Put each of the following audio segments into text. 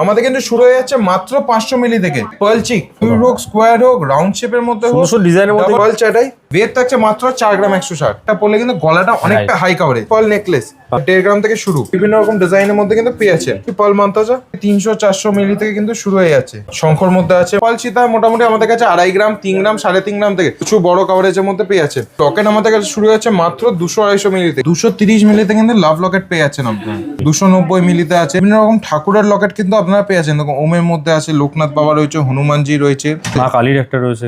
আমাদের কিন্তু শুরু হয়ে যাচ্ছে মাত্র 500 মিলি থেকে। পার্ল চিক হোক, স্কোয়ার হোক, রাউন্ড শেপের মধ্যে হোক, ডিজাইনের মধ্যে পার্ল চাটাই ওয়েট থাকছে মাত্র 4 গ্রাম 160। এটা পড়লে কিন্তু গলাটা অনেকটা হাই কভারেজ। পার্ল নেকলেস 1.5 গ্রাম থেকে শুরু, বিভিন্ন রকম ডিজাইনের মধ্যে কিন্তু পেয়ে আছে। পার্ল মান্তাজা 300-400 মিলি থেকে কিন্তু শুরু হয়ে যাচ্ছে। শঙ্কর মধ্যে আছে। পার্ল চিতা মোটামুটি আমাদের কাছে 2.5 গ্রাম, 3 গ্রাম, 3.5 গ্রাম থেকে কিছু বড় কভারেজের মধ্যে পেয়ে আছে। লকেট আমাদের কাছে শুরু হচ্ছে মাত্র 200-250 মিলিতে। 230 মিলিতে কিন্তু লাভ লকেট পেয়ে যাচ্ছেন আপনারা। 290 মিলিতে আছে। বিভিন্ন রকম ঠাকুরের লকেট কিন্তু আপনারা পেয়ে আছেন। দেখুন ওমের মধ্যে আছে, লোকনাথ বাবা রয়েছে, হনুমানজি রয়েছে, মা কালীর একটা রয়েছে,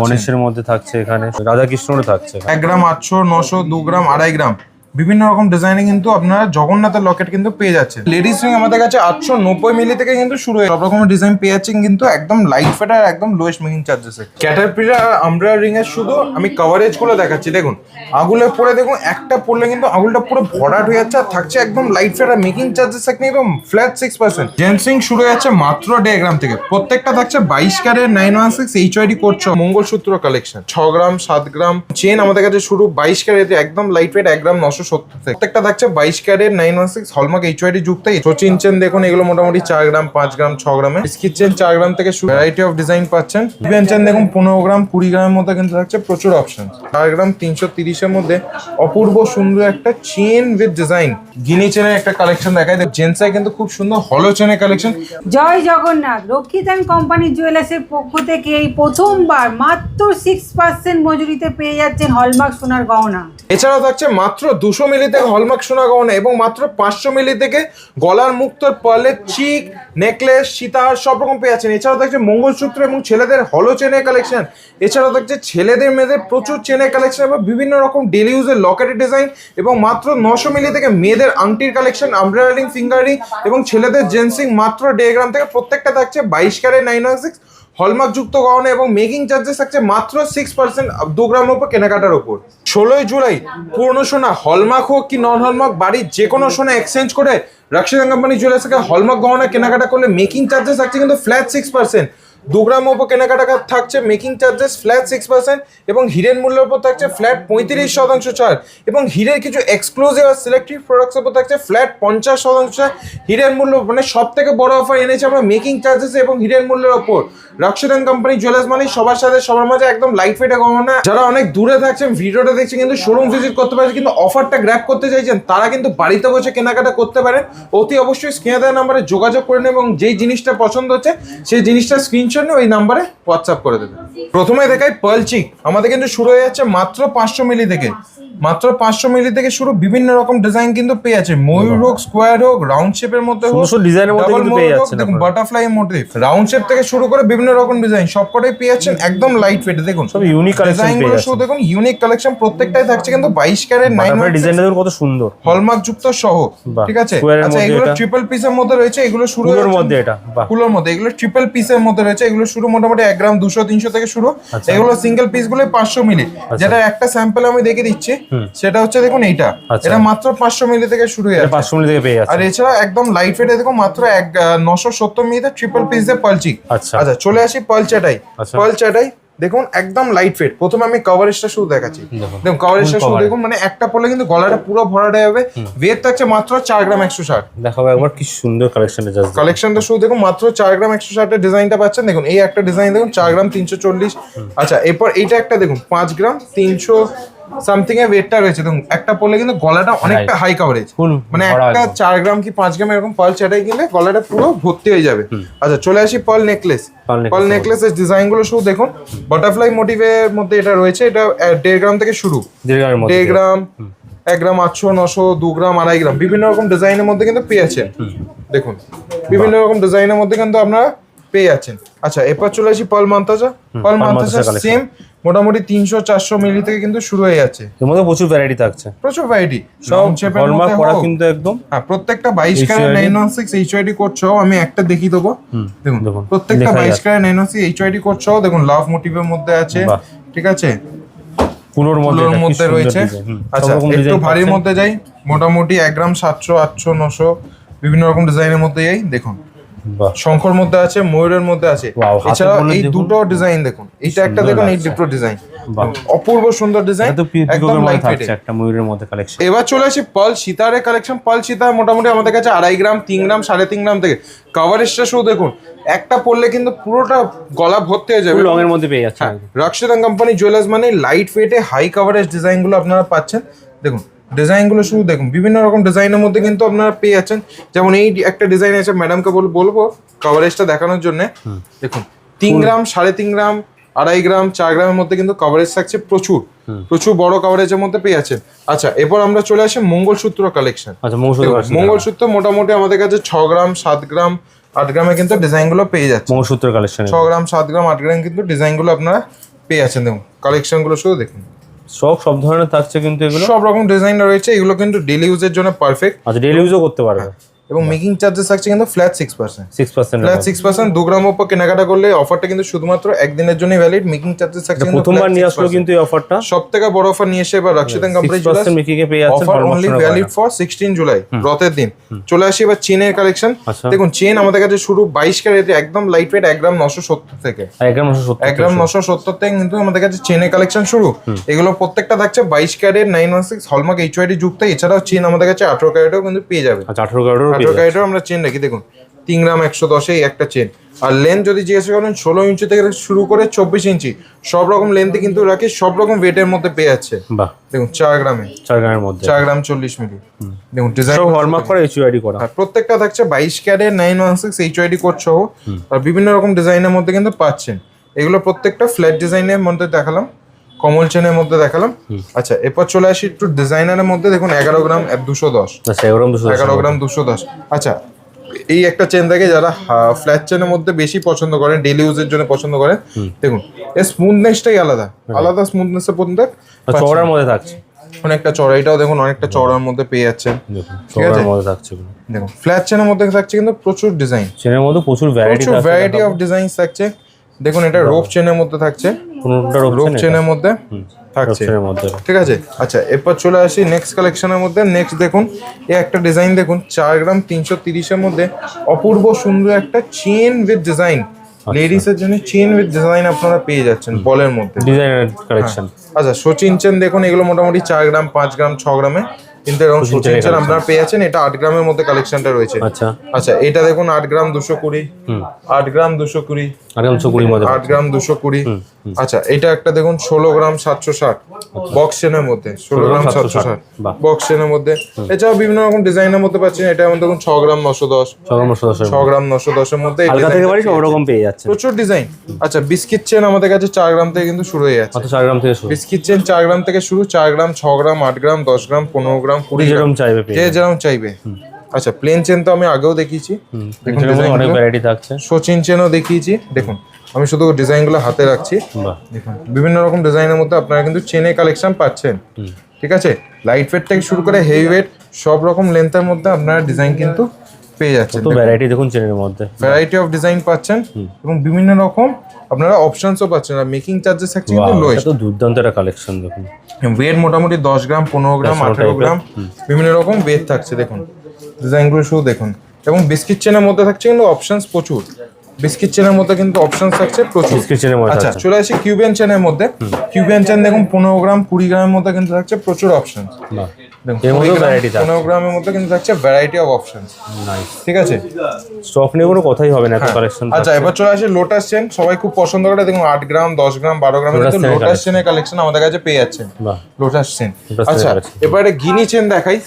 গণেশের মধ্যে থাকছে, এখানে রাধা কৃষ্ণের থাকছে। 1 গ্রাম 800, 900, 2 গ্রাম, 2.5 গ্রাম বিভিন্ন রকম ডিজাইনে কিন্তু আপনারা জগন্নাথের লকেট কিন্তু পেয়ে যাচ্ছেন। লেডিস রিং আমাদের কাছে 890 মিলি থেকে কিন্তু শুরু হয়। সব রকমের ডিজাইন পেয়ে যাচ্ছেন কিন্তু একদম লাইট ফেট আর একদম লোয়েস্ট মেকিং চার্জেসে। ক্যাটারপিলার আর আমব্রেলা রিং এর শুধু আমি কভারেজ গুলো দেখাচ্ছি। দেখুন আগুলে পরে দেখুন একটা পড়লে কিন্তু আগুলটা পুরো ভরাট হয়ে যাচ্ছে আর থাকছে একদম লাইট ফেট আর মেকিং চার্জেস থাকছে একদম ফ্ল্যাট 6%। জেন্টস রিং শুরু হয়ে যাচ্ছে মাত্র 1.5 গ্রাম থেকে। প্রত্যেকটা থাকছে 22 carat 916 HYD code mangalsutra collection. 6 gram 7 gram chain আমাদের কাছে শুরু 22 ক্যারেট একদম লাইট ওয়েট 1 গ্রাম 970। প্রত্যেকটা থাকছে 22 ক্যারেট 916 হলমার্ক HYD যুক্ত। সচিন চেন দেখুন এগুলো মোটামুটি 4 গ্রাম 5 গ্রাম 6 গ্রামে। স্কিচ চেন 4 গ্রাম থেকে শুরু, ভ্যারাইটি অফ ডিজাইন পাচ্ছেন। ইভেন চেন দেখুন 15 গ্রাম 20 গ্রামের মধ্যে কিন্তু থাকছে প্রচুর অপশন। 4 গ্রাম 330 এর মধ্যে অপূর্ব সুন্দর একটা চেন উইথ ডিজাইন। গিনি চেনের একটা কালেকশন দেখায়। জেন্টসে কিন্তু খুব সুন্দর হলো চেনের কালেকশন। জয় জগন্নাথ। রক্ষিত অ্যান্ড কোম্পানি জুয়েলার্সের পক্ষ থেকে এই প্রথমবার মাত্র 6% মজুরিতে পেয়ে যাচ্ছেন হলমার্ক সোনার গহনা। এছাড়াও থাকছে মাত্র 200 মিলি থেকে হলমার্ক সোনা গহনা এবং মাত্র 500 মিলি থেকে গলার মুক্তোর পার্লের চিক, নেকলেস, সীতাহার সব রকম পেয়ে যাচ্ছেন। এছাড়াও থাকছে মঙ্গলসূত্র এবং ছেলেদের হলো চেনের কালেকশন। এছাড়াও থাকছে ছেলেদের মেয়েদের প্রচুর চেনের কালেকশন এবং বিভিন্ন রকম ডেলি ইউজের লকেটের ডিজাইন এবং মাত্র 900 মিলি থেকে মেয়েদের আংটির collection, umbrella ring, finger ring এবং ছেলেদের জেন্টসিং মাত্র 1.5 গ্রাম থেকে। প্রত্যেকটা থাকছে 22 ক্যারেট 916 হলমার্ক যুক্ত গহনা এবং মেকিং চার্জেস থাকছে মাত্র 6% 2 গ্রামের উপর কেনাকাটার উপর। 16 জুলাই পুরনো সোনা হলমার্ক হোক কি নন হলমার্ক বাড়ির যে কোনো সোনা এক্সচেঞ্জ করে রক্ষিত কোম্পানি জুয়েলার্স থেকে হলমার্ক গহনা কেনাকাটা করলে মেকিং চার্জেস থাকছে কিন্তু ফ্ল্যাট 6%। 2 গ্রামের উপর কেনাকাটা থাকছে মেকিং চার্জেস ফ্ল্যাট 6% এবং হিরের মূল্যের উপর থাকছে ফ্ল্যাট 35% ছাড় এবং হিরের কিছু এক্সক্লুসিভ আর সিলেক্টিভ প্রোডাক্টস উপর থাকছে ফ্ল্যাট 50% ছাড়। হিরের মূল্য মানে সব থেকে বড় অফার এনেছে আমরা মেকিং চার্জেস এবং হিরের মূল্যের ওপর। রক্ষিত কোম্পানি জুয়েলার্স মানে সবার সাথে সবার মাঝে একদম লাইট ওয়েট গহনা। যারা অনেক দূরে থাকছেন ভিডিওটা দেখছেন কিন্তু শোরুম ভিজিট করতে পারেন কিন্তু অফারটা গ্র্যাব করতে চাইছেন তারা কিন্তু বাড়িতে বসে কেনাকাটা করতে পারেন। অতি অবশ্যই স্ক্রিনে দেওয়া নাম্বারে যোগাযোগ করে নেবেন এবং যেই জিনিসটা পছন্দ হচ্ছে সেই জিনিসটা স্ক্রিনশট নিয়ে ওই নাম্বারে হোয়াটসঅ্যাপ করে দেবেন। প্রথমে দেখাই পার্ল চিক। আমাদের কিন্তু শুরু হয়ে যাচ্ছে মাত্র 500 মিলি থেকে। মাত্র 500 মিলি থেকে শুরু, বিভিন্ন রকম ডিজাইন কিন্তু পেয়ে আছে। ময়ূর হোক, স্কোয়ার হোক, রাউন্ড শেপের মধ্যে হোক, ডিজাইনের মধ্যে কিন্তু পেয়ে যাচ্ছেন। দেখুন বাটারফ্লাই মোটিভ, রাউন্ড শেপ থেকে শুরু করে বিভিন্ন রকম ডিজাইন সবকটাই পেয়ে যাচ্ছেন একদম লাইট ওয়েট। দেখুন সব ইউনিক কালেকশন পেয়ে যাচ্ছেন। দেখুন ইউনিক কালেকশন প্রত্যেকটাই থাকছে কিন্তু 22 ক্যারেট 9 ডিজাইনটা দেখুন কত সুন্দর, হলমার্ক যুক্ত সহ। ঠিক আছে, আচ্ছা এগুলো ট্রিপল পিসের মধ্যে রয়েছে। এগুলো শুরু ফুলের মধ্যে, এটা ফুলের মধ্যে, এগুলো ট্রিপল পিসের মধ্যে রয়েছে। এগুলো শুরু মোটামুটি 1 গ্রাম 200-300 থেকে শুরু। এগুলো সিঙ্গেল পিস গুলো 500 মিলি। যেটা একটা স্যাম্পল আমি দেখে দিচ্ছি সেটা হচ্ছে দেখুন এইটা, এটা মাত্র 500 মিলি থেকে শুরু হয়ে যাচ্ছে। 500 মিলি থেকে পেয়ে যাচ্ছে। আর এছাড়া একদম লাইট ওয়েটে দেখুন মাত্র 970 মিলিতে ট্রিপল পিস দিয়ে পার্ল চিক। আচ্ছা চলে আসি পার্ল চাটাই। পার্ল চাটাই দেখুন একদম লাইট ওয়েট। প্রথমে আমি কভারেজটা শুধু দেখাচ্ছি। দেখুন কভারেজটা শুধু দেখুন, মানে একটা পড়লে কিন্তু গলাটা পুরো ভরাট হয়ে যাবে। ওয়েট থাকছে মাত্র 4 গ্রাম 160। দেখাবো একবার কি সুন্দর কালেকশনটা। জাস্ট কালেকশনটা শুধু দেখুন মাত্র 4 গ্রাম 160 এর ডিজাইনটা পাচ্ছেন। দেখুন এই একটা ডিজাইন দেখুন 4 গ্রাম 340। আচ্ছা এরপর এইটা একটা দেখুন 5 গ্রাম 300 সামথিং এর ওয়েটটা রয়েছে। দেখুন একটা পড়লে কিন্তু গলাটা অনেকটা হাই কভারেজ, মানে একটা 4 গ্রাম কি 5 গ্রাম এরকম পার্ল চাটাই কিনলে গলাটা পুরো ভর্তি হয়ে যাবে। আচ্ছা চলে আসি পার্ল নেকলেস। পার্ল নেকলেসের ডিজাইন গুলো শুধু দেখুন বাটারফ্লাই মোটিভের মধ্যে এটা রয়েছে। এটা 1.5 গ্রাম থেকে শুরু, 1.5 গ্রাম 1 গ্রাম 800 900 2 গ্রাম 2.5 গ্রাম বিভিন্ন রকম ডিজাইনের মধ্যে কিন্তু পেয়ে যাচ্ছেন। দেখুন বিভিন্ন রকম ডিজাইনের মধ্যে কিন্তু আপনারা পেয়ে যাচ্ছেন। আচ্ছা এরপর চলে আসি পার্ল মান্তাজা। পার্ল মান্তাজা সেম মোটামুটি 300-400 মিলি থেকে কিন্তু শুরু হয়ে যাচ্ছে। এর মধ্যে প্রচুর ভ্যারাইটি থাকছে, প্রচুর ভ্যারাইটি সব হলমার্ক করা কিন্তু একদম। হ্যাঁ প্রত্যেকটা 22 ক্যারেট 916 HYD কোড সহ আমি একটা দেখিয়ে দেবো। দেখুন প্রত্যেকটা 22 ক্যারেট 916 HYD কোড সহ দেখুন লাভ মোটিভের মধ্যে আছে। ঠিক আছে, পুরোর মধ্যে রয়েছে। আচ্ছা একটু ভারীর মধ্যে যাই, মোটামুটি 1 গ্রাম 700 800 900 বিভিন্ন রকম ডিজাইনের মধ্যে যাই। দেখুন শঙ্কর মধ্যে আছে, ময়ূরের মধ্যে আছে। এছাড়া এই দুটো ডিজাইন দেখুন, এইটা একটা দেখুন, এই দুটো ডিজাইন বাহ। অপূর্ব সুন্দর ডিজাইন, এটা তো একদম পিককের মধ্যে লাইট থাকছে, একটা ময়ূরের মধ্যে কালেকশন। এবার চলে আসি পার্ল সীতারের কালেকশন। পার্ল সীতার মোটামুটি আমাদের কাছে 2.5 গ্রাম, 3 গ্রাম, 3.5 গ্রাম থেকে কাভারেজটা শুধু দেখুন, একটা পরলে কিন্তু পুরোটা গলা ভর্তি হয়ে যাবে। লং এর মধ্যে পেয়ে যাচ্ছে। রাক্সিদান কোম্পানি জুয়েলার্স মানে লাইট ওয়েটে হাই কাভারেজ ডিজাইনগুলো আপনারা পাচ্ছেন। দেখুন ডিজাইনগুলো শুধু দেখুন, বিভিন্ন রকম ডিজাইনের মধ্যে কিন্তু আপনারা পেয়ে যাচ্ছেন। যেমন এই একটা ডিজাইন আছে, ম্যাডামকে বলবো কাভারেজটা দেখানোর জন্য। দেখুন 3 গ্রাম, 3.5 গ্রাম, 2.5 গ্রাম, 4 গ্রামের মধ্যে কিন্তু কাভারেজ থাকছে প্রচুর বড় কাভারেজের মধ্যে পেয়ে যাচ্ছেন। আচ্ছা এরপর আমরা চলে আসি মঙ্গলসূত্র কালেকশন। আচ্ছা মঙ্গলসূত্র মোটামুটি আমাদের কাছে 6 গ্রাম, 7 গ্রাম, 8 গ্রামে কিন্তু ডিজাইনগুলো পেয়ে যাচ্ছে। মঙ্গলসূত্র কালেকশন 6 গ্রাম, 7 গ্রাম, 8 গ্রাম কিন্তু ডিজাইনগুলো আপনারা পেয়ে যাচ্ছেন। দেখুন কালেকশনগুলো শুধু দেখুন, সব ধরনের থাকছে কিন্তু এগুলো, সব রকম ডিজাইন রয়েছে। এগুলো কিন্তু ডেইলি ইউজের জন্য পারফেক্ট। আচ্ছা ডেইলি ইউজও করতে পারবে। এবং মেকিং চার্জেস থাকছে কিন্তু ফ্ল্যাট 6%। 6% ফ্ল্যাট 6%। 2 গ্রাম উপর কেনাকাটা করলে অফারটা কিন্তু শুধুমাত্র একদিনের জন্যই ভ্যালিড। মেকিং চার্জেস থাকছে কিন্তু প্রথমবার নিয়ে আসলো কিন্তু এই অফারটা, সবথেকে বড় অফার নিয়ে এসে এবার রাক্সিদান কোম্পানি 6% মেকিং এ পেয়ে যাচ্ছে। Offer only valid for 16 July, রথের দিন। চলে আসি এবার চেনের কালেকশন। দেখুন চেন আমাদের কাছে শুরু 22 ক্যারেট, একদম লাইট ওয়েট, 1 গ্রাম 970 থেকে। 1 গ্রাম 970, 1 গ্রাম 970 থেকে কিন্তু আমাদের কাছে চেনের কালেকশন শুরু। এগুলো প্রত্যেকটা থাকছে 22 ক্যারেট 916 হলমার্ক HYD যুক্ত। এছাড়াও চেন আমাদের কাছে 18 ক্যারেটও কিন্তু পেয়ে যাবে। আচ্ছা 18 ক্যারেটও আমরা চেন রাখি। দেখুন 3 গ্রাম 110 এই একটা চেন। আর লেন্থ যদি জিজ্ঞেস করেন 16 ইঞ্চি থেকে শুরু করে 24 ইঞ্চি সব রকম লেন্থে কিন্তু রাখি, সব রকম ওয়েটের মধ্যে পেয়ে যাচ্ছে। বাহ দেখুন 4 গ্রামের মধ্যে 4 গ্রাম 40 মিলি। দেখুন ডিজাইন সব হলমার্ক করা HYD করা। প্রত্যেকটা থাকছে 22 ক্যারেট 916 HYD কোড সহ। আর বিভিন্ন রকম ডিজাইনের মধ্যে কিন্তু পাচ্ছেন। এগুলো প্রত্যেকটা ফ্ল্যাট ডিজাইনের মধ্যে দেখালাম, কমল চেনের মধ্যে দেখালাম। আচ্ছা এরপর চলে আসি একটু ডিজাইনারের মধ্যে। দেখুন 11 গ্রাম 210। আচ্ছা 11 গ্রাম 210। আচ্ছা এই একটা চেন থাকে, যারা ফ্ল্যাট চেনের মধ্যে বেশি পছন্দ করেন, ডেইলি ইউজের জন্য পছন্দ করেন। দেখুন এর স্মুথনেসটাই আলাদা স্মুথনেসের পর্যন্ত চওড়ার মধ্যে থাকছে, অনেকটা চওড়া। এটাও দেখুন অনেকটা চওড়ার মধ্যে পেয়ে যাচ্ছেন। ঠিক আছে মধ্যে থাকছে। দেখুন ফ্ল্যাট চেনের মধ্যে থাকছে কিন্তু প্রচুর ডিজাইন, চেনের মধ্যে প্রচুর ভ্যারাইটি অফ ডিজাইন থাকছে। দেখুন এটা রোপ চেনের মধ্যে থাকছে, কোনটা রোপ চেনের মধ্যে থাকছে। ঠিক আছে। আচ্ছা এরপর চলে আসি নেক্সট কালেকশনের মধ্যে। নেক্সট দেখুন এই একটা ডিজাইন, দেখুন 4 গ্রাম 330 এর মধ্যে অপূর্ব সুন্দর একটা চেন উইথ ডিজাইন। লেডিস এর জন্য চেন উইথ ডিজাইন আপনারা পেয়ে যাচ্ছেন বলের মধ্যে, ডিজাইনার কালেকশন। আচ্ছা সচিন চেন দেখুন, এগুলো মোটামুটি 4 গ্রাম 5 গ্রাম 6 গ্রামে কিন্তু এরকম সচিন চেন আপনারা পেয়ে যাচ্ছেন। এটা 8 গ্রামের মধ্যে কালেকশনটা রয়েছে। আচ্ছা এটা দেখুন 8 গ্রাম 220, 8 গ্রাম 220, 8 গ্রাম 220। আচ্ছা এটা একটা দেখুন 16 গ্রাম 760 বক্স চেনের মধ্যে, 16 গ্রাম 760 বক্স চেনের মধ্যে। এছাড়াও বিভিন্ন রকম ডিজাইনের মধ্যে পাচ্ছেন। এটা যেমন দেখুন 6 গ্রাম 910, 6 গ্রাম 910 এর মধ্যে প্রচুর ডিজাইন। আচ্ছা বিস্কিট চেন আমাদের কাছে 4 গ্রাম থেকে কিন্তু শুরু হয়ে যাচ্ছে। 4 গ্রাম থেকে শুরু, বিস্কিট চেন 4 গ্রাম থেকে শুরু। 4 গ্রাম, 6 গ্রাম, 8 গ্রাম, 10 গ্রাম, 15 গ্রাম, 20 গ্রাম যে যেরকম চাইবে। আচ্ছা প্লেন চেন তো আমি আগেও দেখিয়েছি, দেখুন অনেক ভ্যারাইটি থাকছে। সচিন চেনও দেখিয়েছি। দেখুন আমি শুধু ডিজাইনগুলো হাতে রাখছি। দেখুন বিভিন্ন রকম ডিজাইনের মধ্যে আপনারা কিন্তু চেনের কালেকশন পাচ্ছেন। ঠিক আছে, লাইট ওয়েট থেকে শুরু করে হেভি ওয়েট সব রকম লেন্থের মধ্যে আপনারা ডিজাইন কিন্তু পেয়ে যাচ্ছেন। ভ্যারাইটি দেখুন চেনের মধ্যে, ভ্যারাইটি অফ ডিজাইন পাচ্ছেন এবং বিভিন্ন রকম আপনারা অপশনসও পাচ্ছেন। আর মেকিং চার্জেস থাকছে কিন্তু লোয়েস্ট। তো দুর্দান্ত একটা কালেকশন। দেখুন ওয়েট মোটামুটি 10 গ্রাম 15 গ্রাম 18 গ্রাম বিভিন্ন রকম ওয়েট থাকছে। দেখুন ডিজাইনগুলো শুধু দেখুন। এবং বিস্কিট চেনের মধ্যে থাকছে কিন্তু অপশনস প্রচুর। বিস্কিট চেনের মধ্যে কিন্তু অপশনস থাকছে প্রচুর। আচ্ছা চলে আসি কিউবিয়ান চেনের মধ্যে। কিউবিয়ান চেন দেখুন 15 গ্রাম 20 গ্রামের মধ্যে কিন্তু থাকছে প্রচুর অপশন। 15 গ্রামের মধ্যে কিন্তু থাকছে ভ্যারাইটি অফ অপশন। ঠিক আছে, স্টক নিয়ে কোনো কথাই হবে না, এত কালেকশন। আচ্ছা এবার চলে আসি লোটাস চেন। সবাই খুব পছন্দ করে। দেখুন 8 গ্রাম 10 গ্রাম 12 গ্রামের কিন্তু লোটাস চেনের কালেকশন আমাদের কাছে পেয়ে যাচ্ছেন। Lotus chain. আচ্ছা এবারে গিনি চেন দেখাই।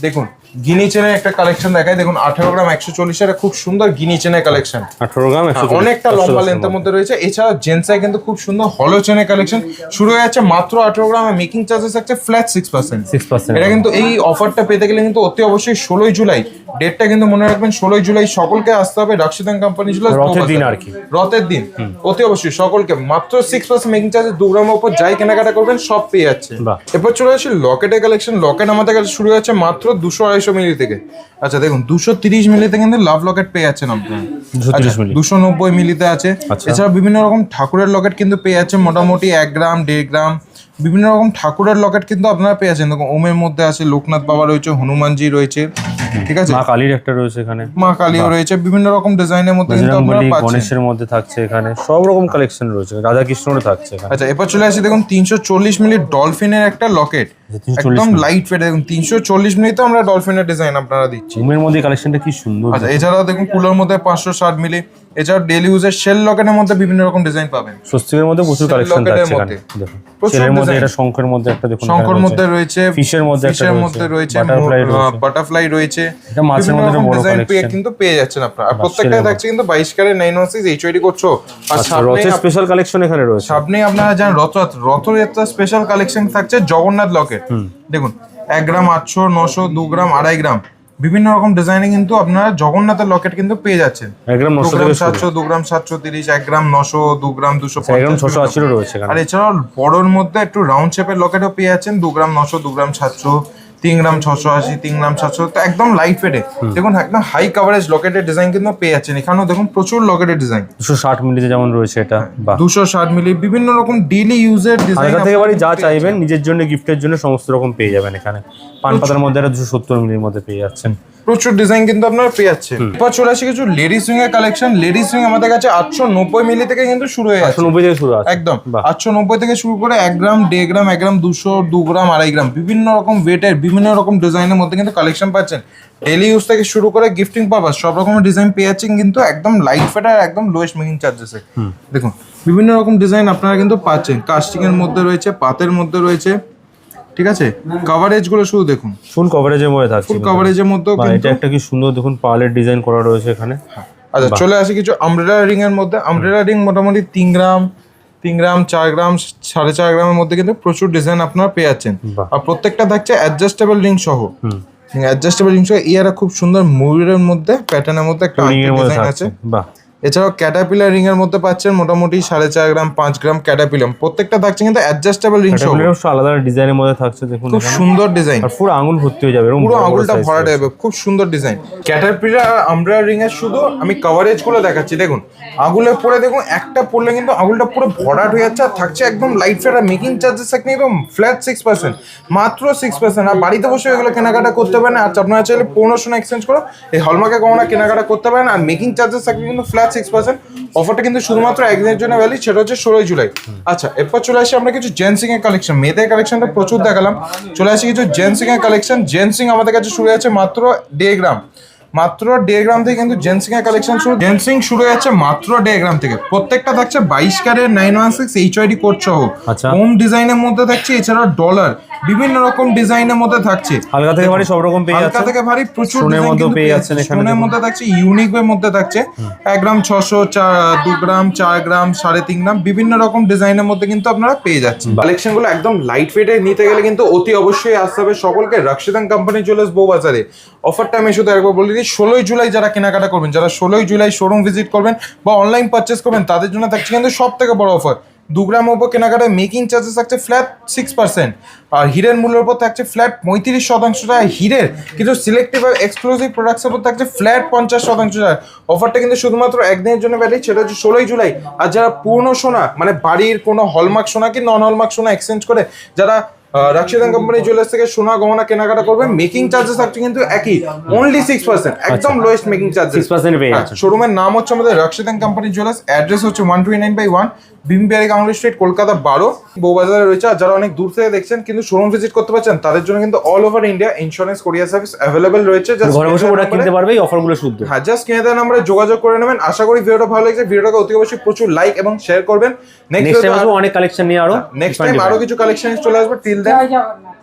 দেখুন গিনি চেনের একটা কালেকশন দেখাই। দেখুন 18 গ্রাম 140 এর খুব সুন্দর গিনি চেনের কালেকশন। 18 গ্রাম অনেকটা লম্বা লেন্থের মধ্যে রয়েছে। এছাড়া জেন্টসে কিন্তু খুব সুন্দর হলো চেনের কালেকশন শুরু হয়ে যাচ্ছে মাত্র 18 গ্রামে। মেকিং চার্জেস আছে ফ্ল্যাট 6%। এটা কিন্তু এই অফারটা পেতে গেলে কিন্তু অতি অবশ্যই 16 জুলাই ডেটটা কিন্তু মনে রাখবেন। 16 জুলাই সকলকে আসতে হবে রাক্সিদান কোম্পানি জুয়েলার্স, রথের দিন আর কি, রথের দিন। অতি অবশ্যই সকলকে মাত্র 6% মেকিং চার্জে 2 গ্রামের উপর যাই কেনাকাটা করবেন সব পেয়ে যাচ্ছে। এরপর চলে আসি লকেটের কালেকশন। লকেট আমাদের কাছে শুরু হচ্ছে মাত্র 200-250 মিলি থেকে। আচ্ছা দেখুন 230 মিলিতে কিন্তু লাভ লকেট পেয়ে যাচ্ছেন আপনারা। 290 মিলিতে আছে। এছাড়া বিভিন্ন রকম ঠাকুরের লকেট কিন্তু পেয়ে যাচ্ছে মোটামুটি 1 গ্রাম 1.5 গ্রাম বিভিন্ন রকম ঠাকুরের লকেট কিন্তু আপনারা পেয়ে যাচ্ছেন। দেখুন ওমের মধ্যে আছে লোকনাথ বাবা রয়েছে, হনুমানজি রয়েছে, ঠিক আছে, মা কালীর একটা রয়েছে এখানে, মা কালীও রয়েছে, বিভিন্ন রকম ডিজাইনের মধ্যে কিন্তু আপনারা বজরংবলী পাচ্ছেন। গণেশের মধ্যে থাকছে এখানে, সব রকম কালেকশন রয়েছে, রাধা কৃষ্ণরও থাকছে এখানে। আচ্ছা এরপর চলে আসি দেখুন 340 মিলি ডলফিনের একটা লকেট, 340 একদম লাইট ওয়েট। দেখুন 340 মিলিতে আমরা ডলফিনের ডিজাইন আপনারা দিচ্ছি। ওমের মধ্যে কালেকশনটা কি সুন্দর। আচ্ছা এছাড়াও দেখুন কুলোর মধ্যে 560 মিলি, এছাড়াও ডেলি ইউজের শেল লকেটের মধ্যে বিভিন্ন রকম ডিজাইন পাবেন। স্বস্তিকের মধ্যে প্রচুর কালেকশন লকেটের থাকছে মধ্যে। এখানে, দেখুন প্রচুর শেলের মধ্যে, design। এটা শঙ্খের মধ্যে একটা, দেখুন শঙ্কর মধ্যে রয়েছে, ফিশের মধ্যে একটা ফিশের মধ্যে রয়েছে, বাটারফ্লাই রয়েছে, বাটারফ্লাই রয়েছে, এটা মাছের বিভিন্ন মধ্যে রকম বড় ডিজাইন পেয়ে কালেকশন কিন্তু পেয়ে যাচ্ছেন আপনারা। আর বাহ, প্রত্যেকটা ছেলের থাকছে কিন্তু 22 ক্যারেট 916 এইচওডি করছো। আর আচ্ছা রথের স্পেশাল কালেকশন এখানে রয়েছে। সামনে আপনারা জানেন রথযাত্রা স্পেশাল কালেকশন থাকছে জগন্নাথ লকেট। দেখুন 1 গ্রাম 800 900 2 গ্রাম 2.5 গ্রাম বিভিন্ন রকম ডিজাইনে কিন্তু আপনারা জগন্নাথের লকেট কিন্তু পেয়ে যাচ্ছেন। 1 গ্রাম 900 থেকে 700 2 গ্রাম 730 1 গ্রাম 900 2 গ্রাম 1 গ্রাম 250 680 রয়েছে এখানে। আর এছাড়াও বড়র মধ্যে একটু রাউন্ড শেপের লকেটও পেয়ে যাচ্ছেন 2 গ্রাম 900 2 গ্রাম 700 3 গ্রাম 680 3 গ্রাম 700। তো একদম লাইট ওয়েটে দেখুন একদম হাই কভারেজ লকেটের ডিজাইন কিন্তু পেয়ে যাচ্ছেন। এখানেও দেখুন প্রচুর লকেটের ডিজাইন 260 মিলিতে যেমন রয়েছে এটা, বাহ 260 মিলি বিভিন্ন রকম ডেইলি ইউজের ডিজাইন। আলাদা থেকে বাড়ি যা চাইবেন নিজের জন্য গিফটের জন্য সমস্ত রকম পেয়ে যাবেন এখানে। পান পাতার মধ্যে একটা 270 মিলির মধ্যে পেয়ে যাচ্ছেন, প্রচুর ডিজাইন কিন্তু আপনারা পেয়ে যাচ্ছেন। এরপর চলে আসি কিছু লেডিস উইং এর কালেকশন। লেডিস উইং আমাদের কাছে 890 মিলি থেকে কিন্তু শুরু হয়ে যাচ্ছে, 190 থেকে শুরু আছে একদম বাহ। 890 থেকে শুরু করে 1 গ্রাম 1.5 গ্রাম 1 গ্রাম 200 2 গ্রাম 2.5 গ্রাম বিভিন্ন রকম ওয়েটের বিভিন্ন রকম ডিজাইনের মধ্যে কিন্তু কালেকশন পাচ্ছেন। ডেইলি ইউজ থেকে শুরু করে গিফটিং পারপাস সব রকমের ডিজাইন পেয়ে যাচ্ছেন কিন্তু একদম লাইট ফেট আর একদম লোয়েস্ট মেকিং চার্জেসে। দেখুন বিভিন্ন রকম ডিজাইন আপনারা কিন্তু পাচ্ছেন, কাস্টিং এর মধ্যে রয়েছে, পাতের মধ্যে রয়েছে, ঠিক আছে। কভারেজ গুলো শুধু দেখুন ফুল কভারেজের মধ্যে থাকছে, ফুল কভারেজের মধ্যেও বাহ, কিন্তু। এটা একটা কি সুন্দর দেখুন পার্লের ডিজাইন করা রয়েছে এখানে। আচ্ছা চলে আসি কিছু আমব্রেলা রিং এর মধ্যে। আমব্রেলা রিং মোটামুটি 3 গ্রাম 4 গ্রাম 4.5 গ্রামের মধ্যে কিন্তু প্রচুর ডিজাইন আপনারা পেয়ে যাচ্ছেন। বাহ। আর প্রত্যেকটা থাকছে অ্যাডজাস্টেবল রিং সহ। অ্যাডজাস্টেবল রিং সহ ইয়ারা খুব সুন্দর ময়ূরের মধ্যে প্যাটার্নের মধ্যে একটা রিং এর মধ্যে ডিজাইন থাকছে, আছে। বাহ এছাড়াও ক্যাটাপিলার রিং এর মধ্যে পাচ্ছেন মোটামুটি 4.5 গ্রাম 5 গ্রাম ক্যাটাপিলাম। প্রত্যেকটা থাকছে কিন্তু অ্যাডজাস্টেবল রিং সহ, এটা অবশ্য আলাদা ডিজাইনের মধ্যে থাকছে, দেখুন খুব এখানে। সুন্দর ডিজাইন, আর পুরো আঙুল ভর্তি হয়ে যাবে, এরকম পুরো বড় বড় আঙুলটা size ভরা রয়েছে। যাবে, খুব সুন্দর ডিজাইন। ক্যাটারপিলার আর আমব্রেলা রিং এর শুধু আমি কভারেজ গুলো দেখাচ্ছি। দেখুন আঙুলে পরে দেখুন একটা পরলে কিন্তু আঙুলটা পুরো ভরাট হয়ে যাচ্ছে। আর থাকছে একদম লাইট ফেট আর মেকিং চার্জেস থাকছে একদম ফ্ল্যাট 6%, মাত্র 6%। আর বাড়িতে বসে এগুলো কেনাকাটা করতে পারেন। আর আপনারা চাইলে পুরোনো সোনা এক্সচেঞ্জ করে এই হলমার্কের গহনা কেনাকাটা করতে পারেন। আর মেকিং চার্জেস থাকবে কিন্তু ফ্ল্যাট 6%। অফারটা কিন্তু শুধুমাত্র একদিনের জন্য ভ্যালিড, সেটা হচ্ছে 16 জুলাই। আচ্ছা এরপর চলে আসি আমরা কিছু জেন্টসিং এর কালেকশন। মেয়েদের কালেকশনটা প্রচুর দেখালাম, চলে আসি কিছু জেন্টসিং এর কালেকশন। জেন্টসিং আমাদের কাছে শুরু আছে মাত্র 1.5 গ্রাম, মাত্র 1.5 গ্রাম থেকে কিন্তু জেন্টসিং এর কালেকশন শুরু। জেন্টসিং শুরু হচ্ছে মাত্র 1.5 গ্রাম থেকে। প্রত্যেকটা থাকছে 22 ক্যারেট 916 এইচওয়াইডি কোড সহ। আচ্ছা। হোম ডিজাইনের মধ্যে থাকছে, এছাড়াও ডলার বিভিন্ন রকম ডিজাইনের মধ্যে থাকছে। হালকা থেকে ভারী সব রকম পেয়ে হালকা যাচ্ছে, থেকে ভারী প্রচুর স্টোনের ডিজাইন মধ্যেও কিন্তু পেয়ে পেয়ে যাচ্ছেন এখানে, স্টোনের দেখুন। মধ্যে থাকছে, ইউনিক এর মধ্যে থাকছে 1 গ্রাম 600 2 গ্রাম 4 গ্রাম 3.5 গ্রাম বিভিন্ন রকম ডিজাইনের মধ্যে কিন্তু আপনারা পেয়ে যাচ্ছেন। কালেকশন গুলো একদম লাইট ওয়েটে নিতে গেলে কিন্তু অতি অবশ্যই আসতে হবে সকলকে রাশিদান কোম্পানি জুয়েলার্স বউবাজারে। অফারটা আমি শুধু একবার বলে দিই, 16 জুলাই যারা কেনাকাটা করবেন, যারা 16 জুলাই শোরুম ভিজিট করবেন বা অনলাইন পারচেস করবেন, তাদের জন্য থাকছে কিন্তু সব থেকে বড় অফার। 2 গ্রাম উপর কেনাকাটায় মেকিং চার্জেস থাকছে ফ্ল্যাট 6%। আর হীরের মূল্যের উপর থাকছে ফ্ল্যাট 35% টাকা হীরের, কিন্তু সিলেক্টিভ আর এক্সক্লুসিভ প্রোডাক্টসের উপর থাকছে ফ্ল্যাট 50% টাকা। অফারটা কিন্তু শুধুমাত্র একদিনের জন্য ভ্যালিড, সেটা হচ্ছে 16 জুলাই। আর যারা পুরনো সোনা মানে বাড়ির কোনো হলমার্ক সোনা কি নন হলমার্ক সোনা এক্সচেঞ্জ করে যারা রাশিদান কোম্পানি জুয়েলার্স থেকে সোনা গহনা কেনাকাটা করবেন, মেকিং চার্জেস থাকছে কিন্তু একই, অনলি 6%, একদম লোয়েস্ট মেকিং চার্জেস 6% পেয়ে যাচ্ছে। শোরুমের নাম হচ্ছে আমাদের রাশিদান কোম্পানি জুয়েলার্স, অ্যাড্রেস হচ্ছে 129/1 বিম্বিয়ারি কাউন্টি স্ট্রিট, কলকাতা 12 বউবাজারে রয়েছে। আর যারা অনেক দূর থেকে দেখছেন কিন্তু শোরুম ভিজিট করতে পারছেন, তাদের জন্য কিন্তু অল ওভার ইন্ডিয়া ইন্স্যুরেন্স কোরিয়ার সার্ভিস অ্যাভেলেবেল রয়েছে। ঘরে বসে ওটা কিনতে পারবে, এই অফারগুলো শুদ্ধ। হ্যাঁ, জাস্ট কিনে দেওয়ার নাম্বারে যোগাযোগ করে নেবেন। আশা করি ভিডিওটা ভালো লাগছে। ভিডিওটাকে অতি অবশ্যই প্রচুর লাইক এবং শেয়ার করবেন। নেক্সট টাইম আসবো অনেক কালেকশন নিয়ে, আরো নেক্সট টাইম আরো কিছু কালেকশন চলে আসবে। টিল দেন জয় জগন্নাথ।